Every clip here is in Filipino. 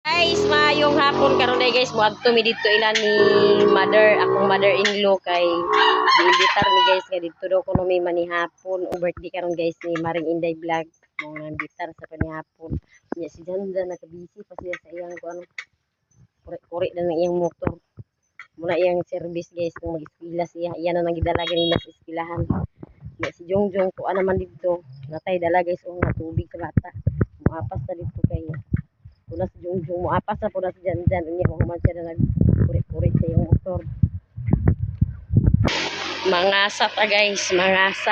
Guys, maayong hapon karon day guys, moadto mi dito ilan ni akong mother-in-law kay giimbitar mi guys nga dito daw kuno may manihapon o birthday karon guys ni Maring Inday Vlog. Mo nangbitar sa panihapon. Nya si Janda nakabisi pa siya sa iyang kuno. Kore na ng iyang motor. Muna iyang service guys kung mag-eskwela siya. Iyan na nagidala ganina sa eskwelahan. Nya si Jongjong ko naman dito. Natay dala guys og tubig sa bata. Moapas ta dito kay punas Jongjong mo apas na punas dyan unya mahuman siya na nagkurik-kurik sa yung motor. Mangasa ta guys, mangasa.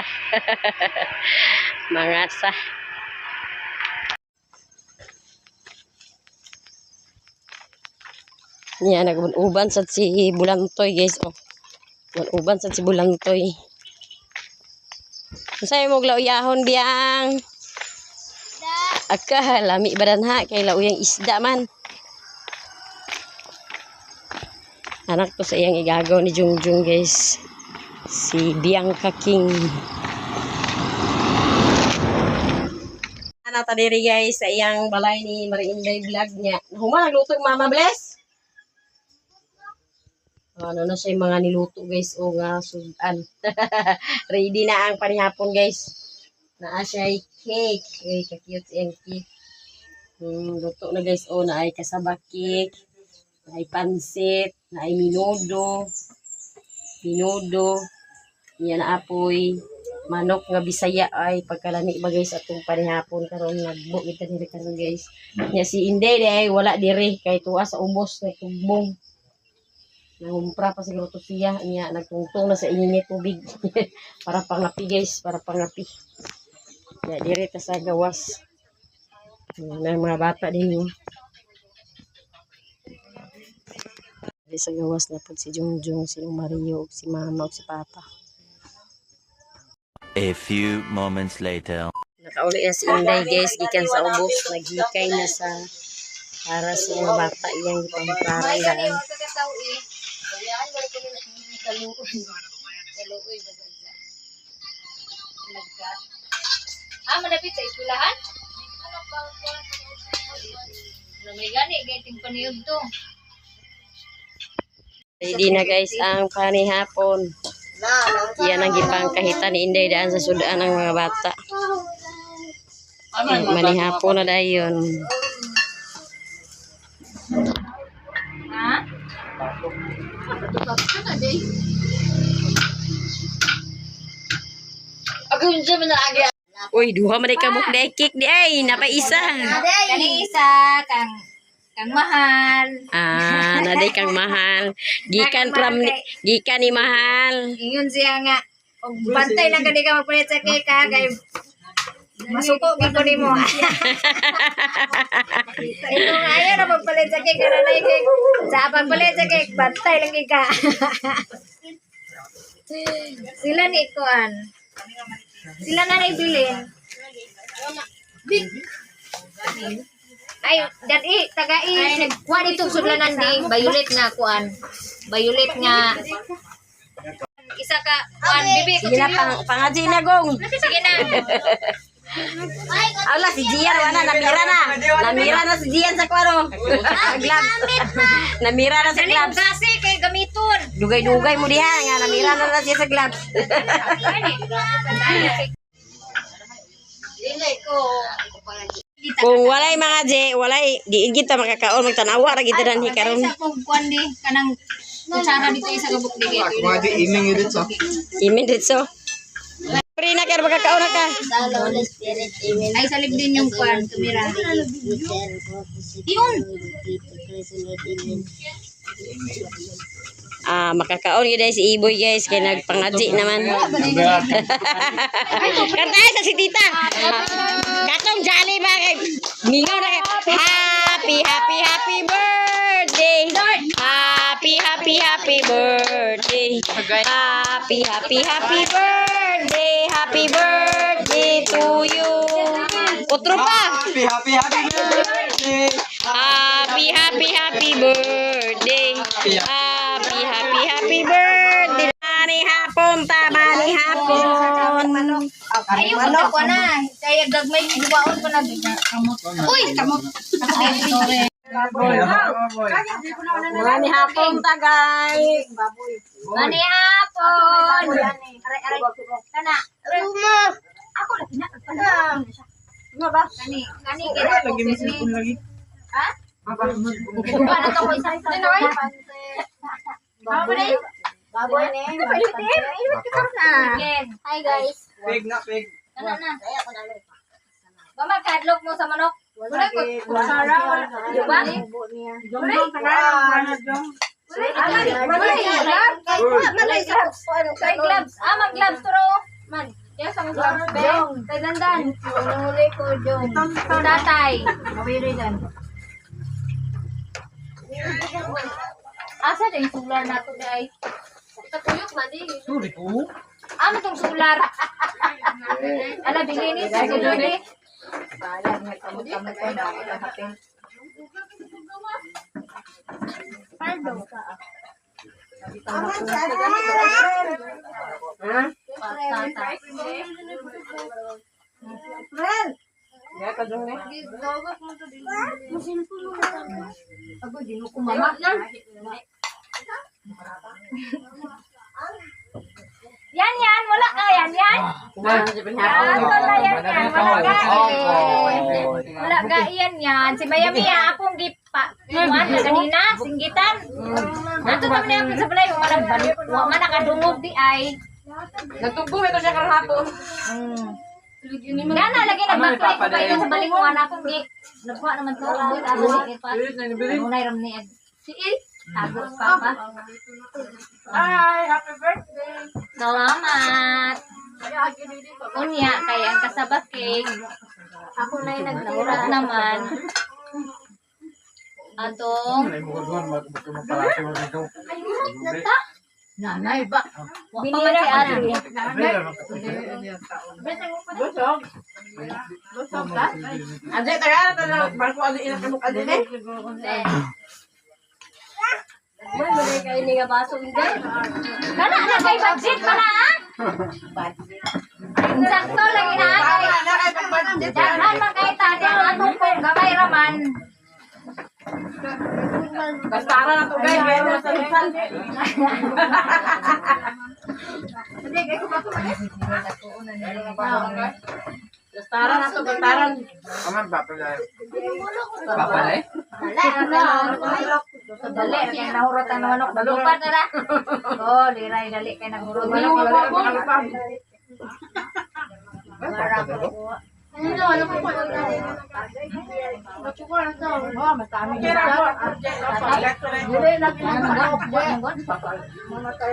Mangasa. Niya nag-uban sa si Bulantoy guys oh. Nag-uban sa si Bulantoy. Unsay mo glauyahon biyang? Aka lami badan ha kay lauyang isda man. Anak to sa iyang igagaw ni Jongjong guys. Si Bianca King. Ana ta diri guys sa iyang balay ni Maring Inday Vlog niya. Huma nagluto Mama Bless. Ano na siya mga niluto guys o nga sudan. Ready na ang panihapon guys. Naa siya cake. Ay, ka-cute yung cake. Luto na guys. O, na ay kasaba cake. Na ay pansit. Na ay minudo. Minudo. Yan na apoy. Manok nga Bisaya ay pagkalani ba guys atong panihapon karon nagbo kita diri karon guys. Nya si Inday ay wala diri kay tuwa sa ubos na tugbong. Nangumpra pa siguro to siya. Nya nagtungtong na sa init tubig. Para pangapi guys. Para pangapi. Ya, diri ta sa gawas. Na mga bata din yun. Diri sa gawas na po si Jongjong, si Mario, si Mama, si Papa. A few moments later. Nakauli na si Inday guys, gikan sa ubos, naghikay na sa para sa mga bata iyang pangparay daan. Malapit sa eskwelahan? May gani, gating paniyog to. Ready na guys ang panihapon. Yan ang gipangkahita ni Inday daan sa sudaan ng mga bata. Manihapon na dayon. Ha? Ako yun siya managi. Uy, duha man ay kamok na cake di ay, napaisa. Kani isa, kang mahal. Ah, naday kang mahal. Gikan gikan ni mahal. Ingon siya nga, og bantay lang gani ka magpalit sa cake ha, kay masuko gito nimo. Ito nga ayaw na magpalit sa cake, na na cake. Sa pagpalit sa cake, bantay lang ka. Sila ni Kuan. Sila na naibilin. Ay, dati, tagai, kuha dito sudlanan di, violet nga kuan. Violet nga. Isa ka, kuan, bibi. Sige na, pangaji na gong. Sige na. Ala, si Gian, wala, namira na. Namira na si Gian sa kwaro. Gloves. Namira na sa gloves. Kasi, kay gamiton. Dugay-dugay mo diha, nga namira na siya sa gloves. Kung walay mga je, walay, di kita makakaon, magtanawa, ra kita dan hikaron. Isa kong kuan di, kanang kutsara dito isa gabok di. Mga di iming dito. Imin dito. Pre na kaya makakaon na ka. Ay, salig din yung kuan, tumira. Yun. Ah, makakaon yun guys, si Iboy guys, kaya nagpangaji naman. Kantay sa si tita. Katong jali ba kay mingaw na kay happy, happy, happy birthday. Happy, happy, happy birthday. Happy, happy, happy birthday. Happy birthday to you. Otro pa. Happy, happy, happy birthday. Happy, happy, happy birthday. Happy, happy, happy birthday. Bani hapon ta, bani hapon. Ayun, ko na. Kaya gagmay, iwaon ko na. Uy, kamot. Mani hapon tagay. Manihapon. Kana. Ako lagi na. Ano ba? Kani kaya ko lagi. Ha? Ba na to ko isa. Baboy ni. Hi guys. Pig na, pig. Kana na. Ba magkadlok mo sa manok? Wala ko. Di ba? Malay gloves. Kay gloves. Mag-gloves to ro. Man. Yes, ang gloves be. Kay dandan. Huli ko jong. Tatay. Mawiri dan. Asa din sular nato day? Katuyok man di. Suri ko. Matong sular. Ala bigini sa sudodi. Yan, wala ka yan. Wala ka yan. Si Maya Mia, akong gipa. Kuwan na kanina, singgitan. Nato kami na sa balay, wala man nakadungog di ay. Nagtugbo ito siya karahapon. Gana, lagi nagbakli ko kayo sa balinguan akong gi. Nagkuha naman to. Munay ram ni si Il. Tago papa. Hi, happy birthday. Salamat. Unya, kaya ang kasabak cake. Ako na yung nagnaurot naman. Atong nanay ba? Binili si Ate. Busog. Busog ka? Ade, taga na barko adi ina kanuk adi ne. May mali kay ni nga baso hindi. Kana na kay budget pa na ah? Sakto lagi na kay. Daghan man kay tadi ang atong kong gamay raman. Bastara na to guys, kaya na sa isan. Ade, kay ko ba to mali? Bastara na to, bastaran. Aman, papalay. Papalay? Dali kay nahurot ang manok balupat na ra. Oh, liray dali kay nahurot manok.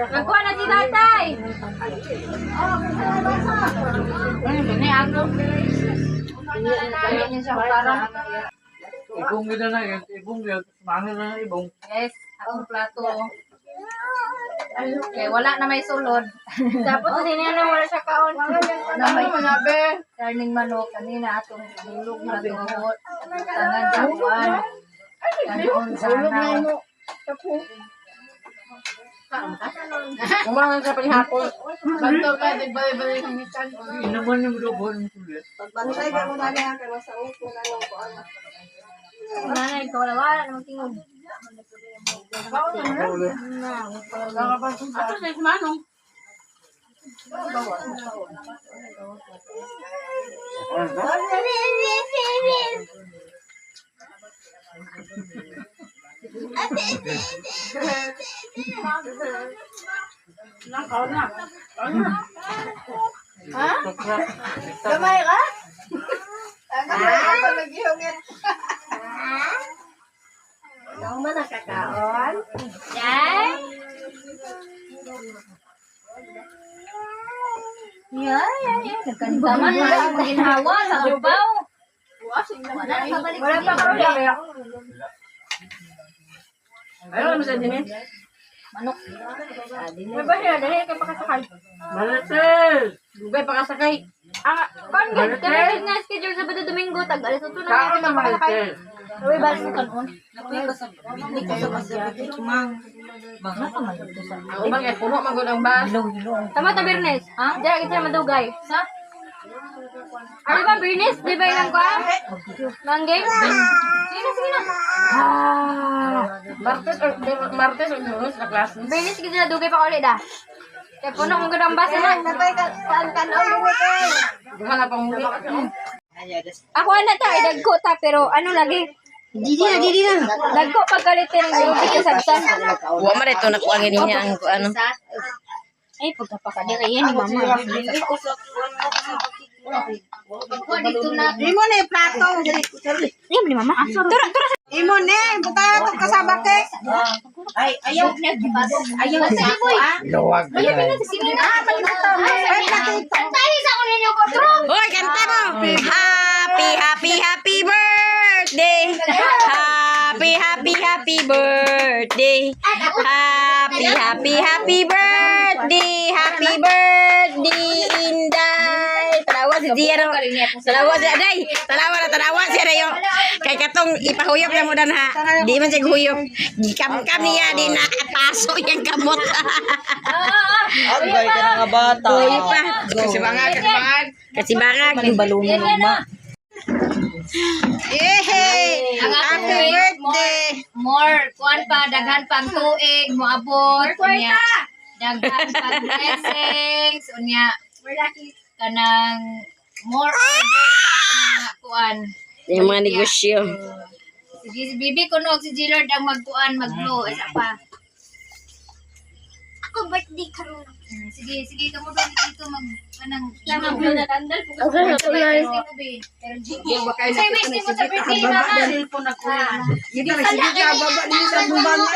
Nagkuha na si tatay. Ini ako. Ini siya parang. Ibong gina na yun. Ibong yun. Mangin na ibong. Yes, akong plato. Okay, wala na may sulod. Tapos hindi na wala siya kaon. Na may karning manok kanina atong bulog na tuhod. Tangan jawan. Kanon sana. Kumangan sa panihapon. Banto ka, nagbalik-balik ang misan. Inaman yung grupo ng sulit. Pagbantay ka mo dali kay masangot ko na lang ko ano. Nanay, ikaw wala namang tingog. Ato sa manong. Ha? Gamay ka? Ang naghihungit. Ang man nakakaon. Yan. Yan. Nagkantaman na ang ginhawa sa ubaw. Wala na kabalik. Wala pa karon ya. Ano mo sa dinin? Manok. May ba siya dali kay pakasakay. Malates. Dugay pakasakay. Kon gid kami na schedule sa Sabado Domingo tag alas 8 na. Saan na mahal? Uy, balik mo kanon. Ang bang puno man gud ang bas. Tama ta Bernes. Ha? Dira kita madugay. Sa? Ano ba, Bernice? Di ba yung kuha? Mangging? Sige na. Martes o Lunes na klase. Bernice, kasi nadugay pa ka ulit ah. Kaya puno mong gandang basa na. Saan ka na ulit eh? Wala pang muli. Ako na ta, idagko ta, pero ano lagi? Didi na. Dagko pagkalitin ng lubig yung sabtan. Wa man ito nakuha niya ang ano. Ay, pagkapakadira yan ni mama. Dito na. Imo na yung plato. Yan ni mama. Tura. Imo na. Buta ito kasabak eh. Ayaw na. Ayaw na sa ako ah. Luwag. Ayaw na sa sige na. Tayo sa ako ninyo ko. Hoy, kanta mo. Happy birthday. Happy birthday. Happy birthday. Happy birthday, Inday. Tanawa si Dia no. Tanawa si Aday. Tanawa si Aday. Kay katong ipahuyop na mo dan ha. Di man siya huyop. Gikam-kam niya di na paso yung kamot. Agay ka na nga bata. Huy pa. Kasi bangag. Balunan mo. Yehey! Happy birthday! More, kuan pa, daghan pang tuig, moabot, unya, daghan pang blessings, unya, kanang more order sa ako mga kuan. Yung mga negosyo. Si Bibi kuno si Gillard ang magkuan, mag-blow, isa pa. Ako birthday karon. Sige, kamo ba dito kanang mag-blow na candle po. Okay, ako lang. Pero Gigi, say wish mo sa birthday mama. Cellphone ako. Sige ka baba ni sa bumbangan.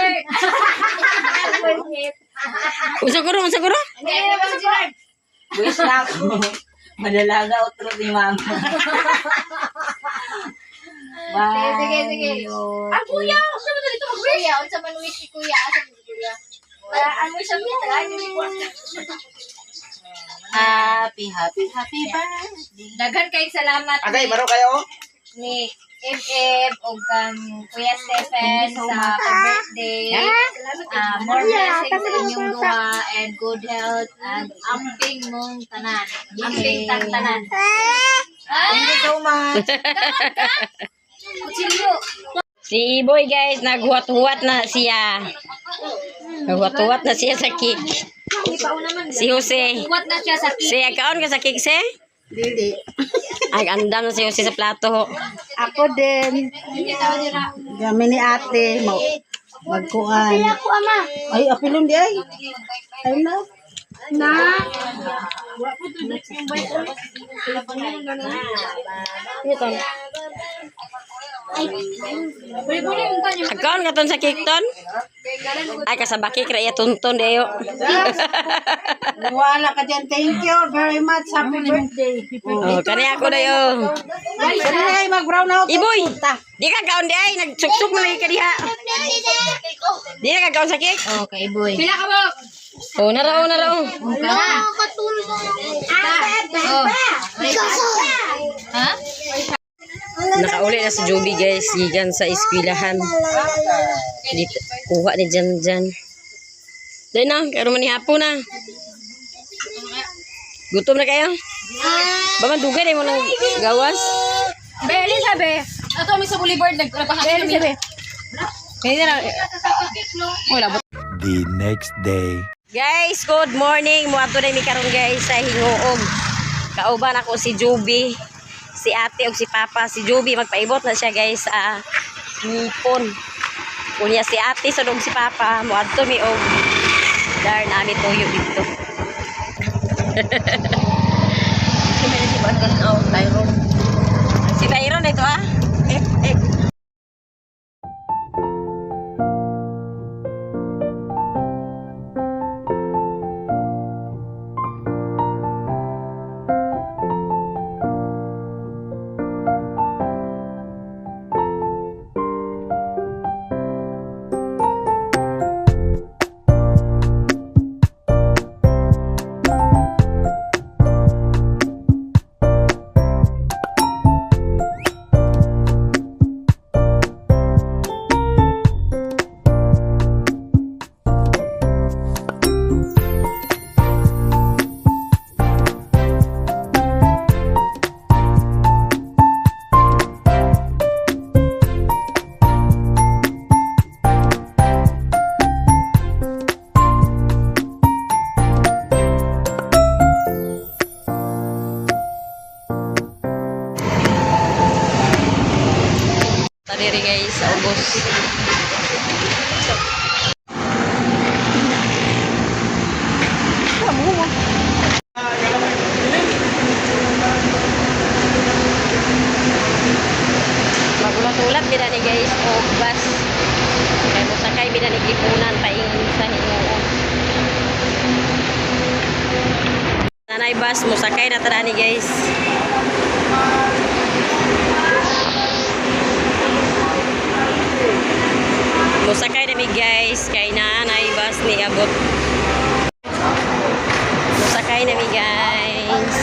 Unsa ko ro? Hindi, Gillard. Wish na ako. Madalaga otro ni mama. Sige. Ang kuya, unsa man dito mag-wish? Kuya, unsa man wish ni kuya? Asa mo kuya? Ang wish ang kita ay Happy birthday. daghan kay salamat Agay, maro kayo? ni Eb o Kuya Stephen sa birthday. More blessings sa inyong duha and good health and amping mong tanan. Amping tang tanan. Thank you so much. Kutsilyo. Si Iboy guys, naghuwat-huwat na siya. Naghuwat-huwat na siya sa cake. Si Jose. What na siya sa Si kaon ka sa cake se? Dili. Ay, andam na si Jose sa plato. Ako din. Kami ni ate. Magkuhan. Ako ama. Ay, apilon di ay. Ay na. Buli-buli mo kanyo. Kaon ka ton sa cake ton? Ay, kasabaki kaya tunton dayo. Wala ka dyan. Thank you very much. Happy birthday. Oh, kani ako dayo. Kani ay mag-brown out. Iboy, di ka kaon di ay nagsuksok mo lagi ka diha. Di ka kaon sa cake? Okay, boy. Pila ka mo? Oh, naraw. Ha? Nakauli na si Joby guys, gigan sa eskwelahan. Dito, kuha ni Jan. Dahil na, karoon man ni hapon na. Gutom na kayo? Ba mandugay na mo ng gawas? Beli sabi. Ato mi sa boulevard nagpahapon mi. Kaya na. Wala ba? The next day. Guys, good morning. Muadto na mi karon guys sa Hingoog. Kauban ako si Joby, si ate ug si papa. Si Joby magpaibot na siya guys sa Nipon. Kunya si ate sa si papa muadto mi og dar nami tuyo dito. Si Byron ito ah. Magulat-ulat bida ni guys o bus. Kaya mo sakay bida ni gipunan paingin sa Hinoo. Nanay bus mo sakay na tara ni guys. Mo sakay na mi guys kay nanay bus ni abot. Mo sakay na mi guys.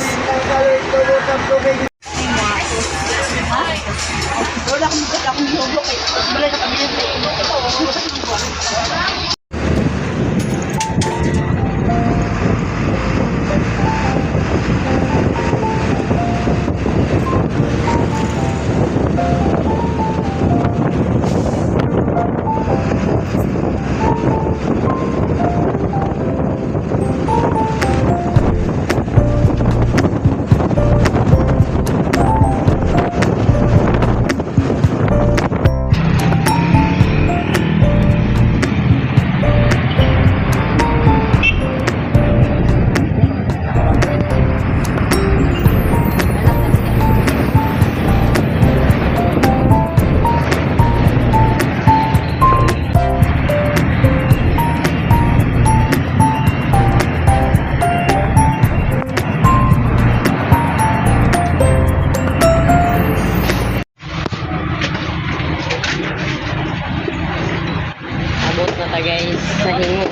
Abot na ta guys sa Hinoo.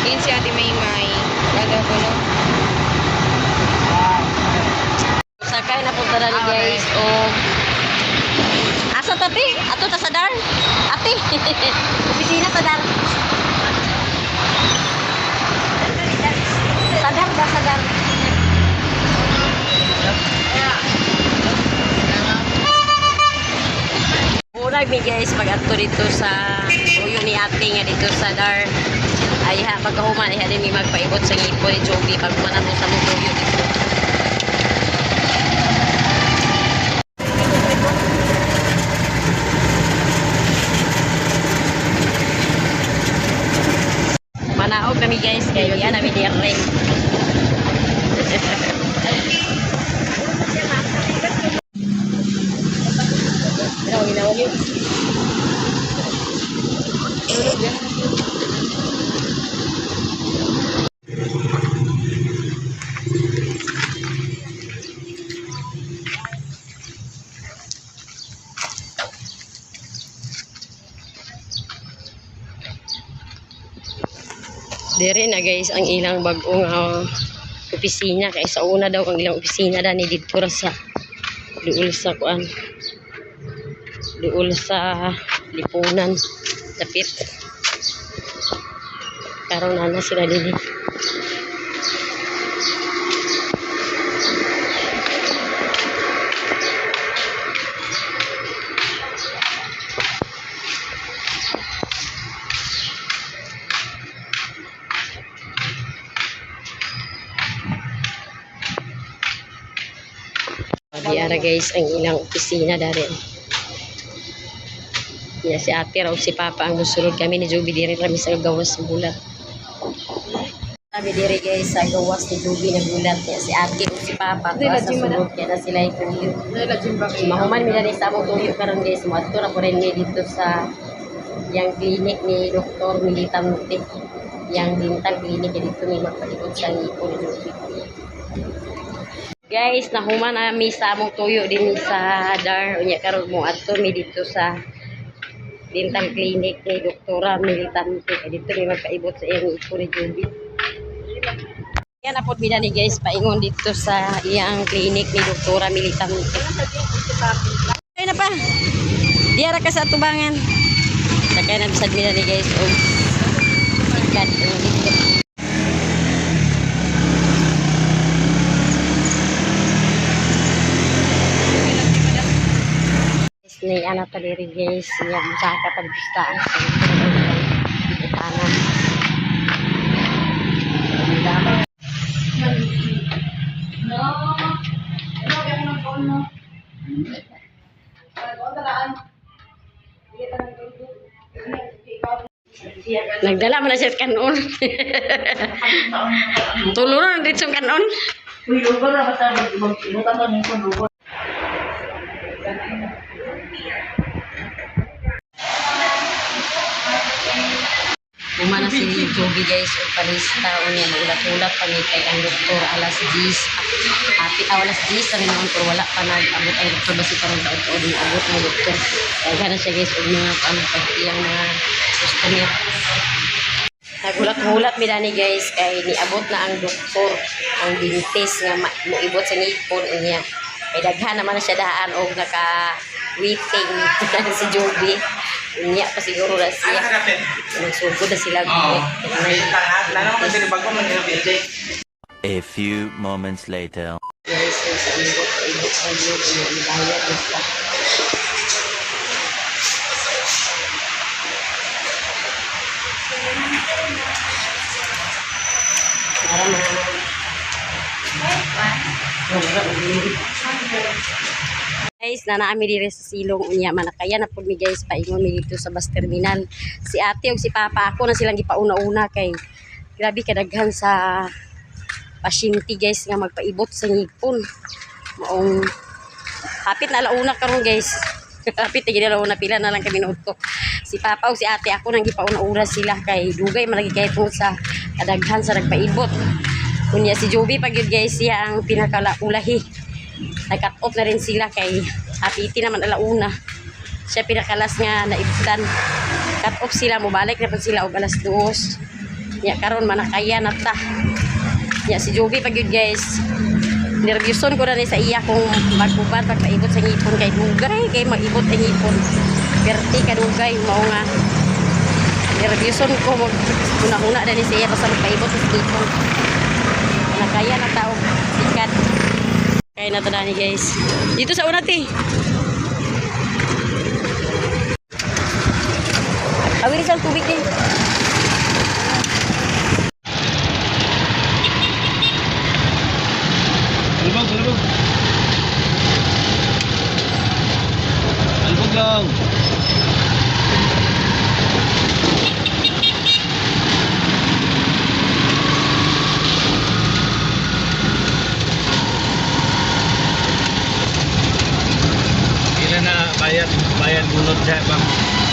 Yun si Ate Maymay. Ano ko no? Sakay na punta na ni guys o asa tati? Ato ta sa dar? Ate. Opisina sa dar. Sadar ba sadar? Murag mi guys pag ato dito sa tuyo ni ate nga dito sa dar. Ay ha pagkahuman ay din mi magpaibot sa ngipo ni Joby pag manamo sa tuyo dito. Manaog kami guys kay yan namin dire. Ano ginawa niyo? Dire na guys ang ilang bagong opisina kay sa una daw ang ilang opisina dani dito ra sa duol sa kuan. Duol sa Lipunan dapit. Karon na sila dili. Diara guys ang ilang opisina dari. Ya si ate raw si papa ang musulod kami ni Joby diri kami sa gawas sa bulat. Kami diri guys sa gawas ni Joby na bulat ya si ate ug si papa sa sulod kaya na sila ituyo. Mahuman mi diri sa among tuyo karon guys mo adto ra ko rin ni dito sa yang klinik ni Dr. Militante. Yang dental klinik dito ni magpalikod sa ngipo ni Joby. Guys, nahuman na mi sa among tuyo din sa dar. Unya karon mo adto mi dito sa dental clinic ni Doktora Militante. Dito mi magpaibot sa iyang ipo ni Joby. Yan apod mi ni guys paingon dito sa iyang clinic ni Doktora Militante. Ay na pa. Diara ka sa tubangan. Sakay na bisad mi ni guys og sikat dito. ni anak taliri guys. Niya musaka pagbistaan sa itanan. Nagdala mo na siya kanon. Tuluran dito sa kanon. Uy, lugar na basta mag-inutan lang yung lugar. Umana si Joby guys, o palista o niya, ulat-ulat pa ni kay ang doktor alas 10. Alas 10 kami noon pero wala pa nag-abot ang doktor basi parang taon-taon yung abot ng doktor. Kaya gana siya guys, o mga pag-iyang mga gusto niya. Nagulat-hulat mi dani guys, kay niabot na ang doktor, ang dentist nga moibot sa ngipon niya. Kay daghan naman na siya daan og naka-waiting si Joby. Niya pa siguro na siya. Nagsugod na sila. A few moments later. Guys, sa ibot sa ibot, ibayad basta. Para guys, nanaami diri sa silong unya manakaya na pud mi guys paingon mi dito sa bus terminal. Si ate ug si papa ako na silang gipauna-una kay grabe kadaghan sa pasyente guys nga magpaibot sa ngipon. Maong hapit na alauna karon guys. Hapit na gid alauna pila na lang kami nuto. Si papa ug si ate ako nang gipauna-una sila kay dugay man lagi kay tungod sa kadaghan sa nagpaibot. Kunya si Joby pag yun guys siya ang pinakalaulahi. Nag-cut off na rin sila kay hapiti naman alauna. Siya pinakalas nga naibutan. Cut off sila, mubalik na po sila og alas 2. Nya karon manakaya na ta. Nya si Joby pag yun guys. Nervyoson ko na ni sa iya kung magbubat pagpaibot sa ngipon kay dugay kay magibot ang ngipon. Perti ka dugay mao nga. Nervyoson ko mo una-una na ni sa iya basta magpaibot sa ngipon. Nakaya na tao sikat. Kaya na tada ni guys. Dito sa una ti. Awir sa tubig din. Bulbog, bulbog. Bulbog lang. Bayad bunot siya bang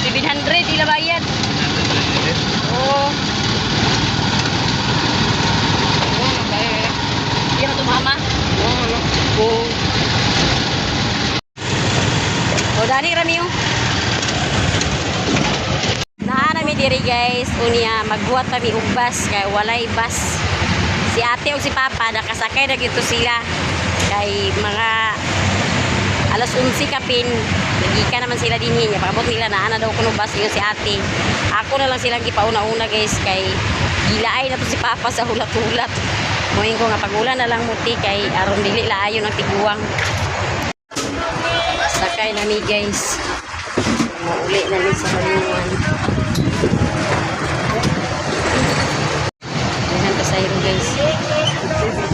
700 ila bayad. Oh. Iya to mama. Oh. O dani ramiyo. Naa mi diri guys, unya magbuhat kami og bus kay walay bus. Si ate ug si papa nakasakay na gito sila kay mga alas 11 kapin, nagika naman sila din niya. Pakabot nila na ana daw kuno bus yung si ate. Ako na lang silang gipauna-una guys kay gilaay na to si papa sa hulat-hulat. Moing ko nga pagulan na lang muti kay aron dili laayon ang tiguang. Sakay na mi guys. Mauli na ni sa Malinwan. Ayan pasayro guys.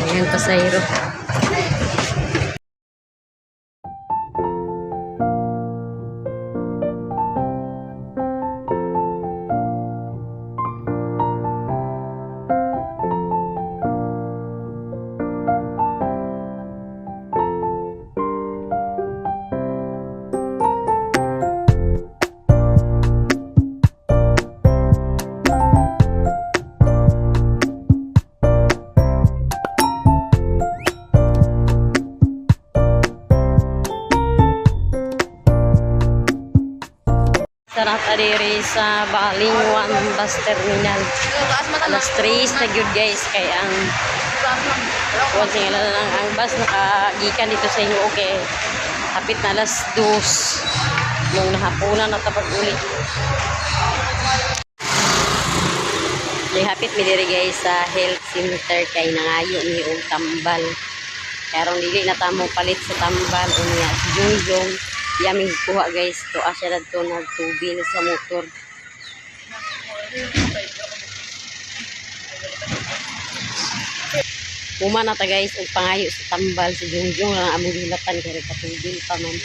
Ayan pasayro. Sarap adiri sa Balingwan bus terminal. Alas 3 na gyud guys kay ang kuwan sing ang bus nakagikan dito sa inyo okay. Hapit na alas 2 nung nahapunan na tapag uli. May hapit mi diri guys sa health center kay nangayo ni og tambal. Karong dili na tamo palit sa tambal unya si Jungjong Di aming kuha guys. To asya na to nagtubil sa motor. Uma na ta guys. Ang pangayo sa tambal. Si Jungjung lang among hilatan. Kaya patubil pa man.